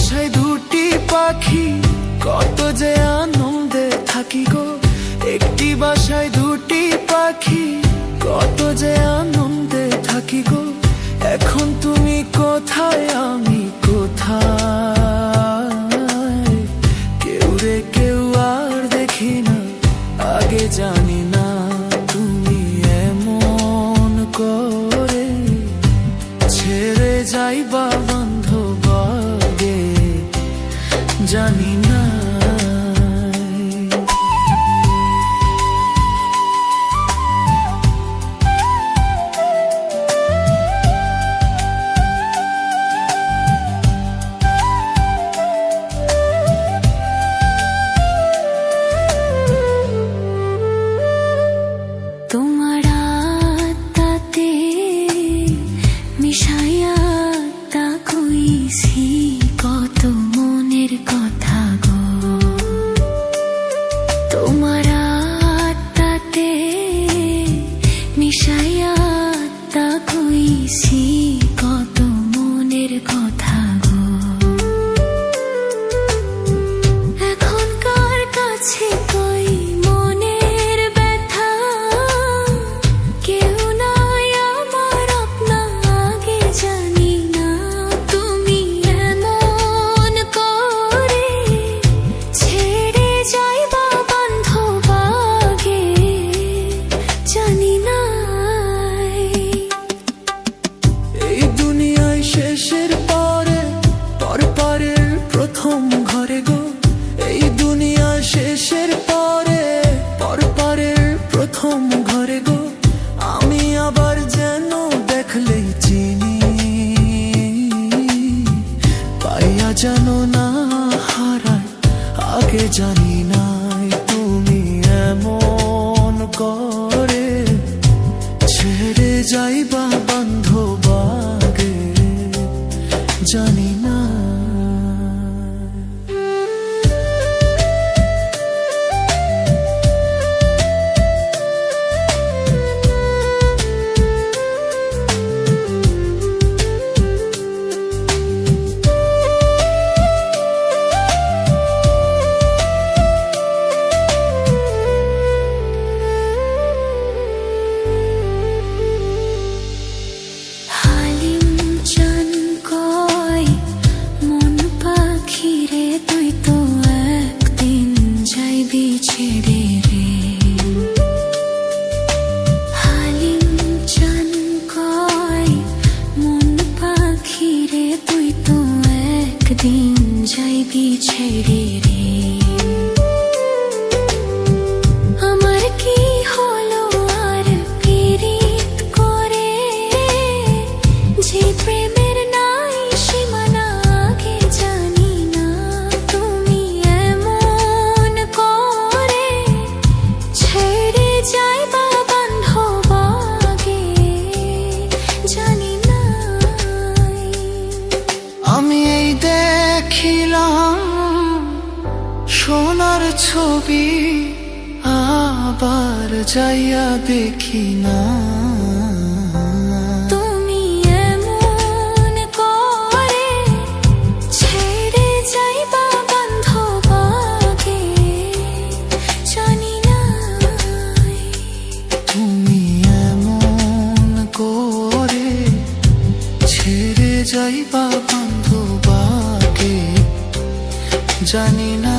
বাসায় দুটি পাখি, কত যে আনন্দে থাকি গো। একটি বাসায় দুটি পাখি, কত যে আনন্দে থাকি গো। এখন তুমি কোথায়, আমি কোথায়, কেউ রে কেউ আর দেখি না। আগে জানি না তুমি এমন করে ছেড়ে যাইবা বান্ধব, আগে জানি না। তোমার আত্মাতে মিশাইয়া তা কইছি কত মনের কথা গো। তোমার আত্মাতে মিশাইয়া তা কইছি কত মনের কথা গো। এখনকার কাছে কই মনের ব্যথা, কেউ নাই আমার আপনা, আগে জানি না তুমি এমন করে ছেড়ে যাইবা বান্ধব, আগে জানি না। এই দুনিয়ায় শেষের পরে পরের প্রথম ঘরে গো। এই দুনিয়া শেষের পরে পরের প্রথম ঘরে গো। আমি আবার যেন দেখলেই চিনি, পাইয়া যেন না হারায়, আগে জানি নাই তুমি এমন করে ছেড়ে যাইবা বান্ধব, আগে জানি না। হালিম চান কয় মন পাখি রে, তুই তো একদিন যাইবি ছেড়ে রে। হালিম চান কয় মন পাখি রে, তুই তো একদিন যাইবি ছেড়ে রে। আমার কি হলো আর পীড়িত করে, যে প্রেমের নাই সীমানা, আগে জানি না তুমি এমন করে ছেড়ে যাইবা বান্ধব, আগে জানি না। আমি এই দেখিলাম সোনার ছবি, আবার যাইয়া দেখি না। তুমি এমন করে ছেড়ে যাইবা বান্ধব, আগে জানি না। তুমি এমন করে ছেড়ে যাইবা বান্ধব, আগে জানি না।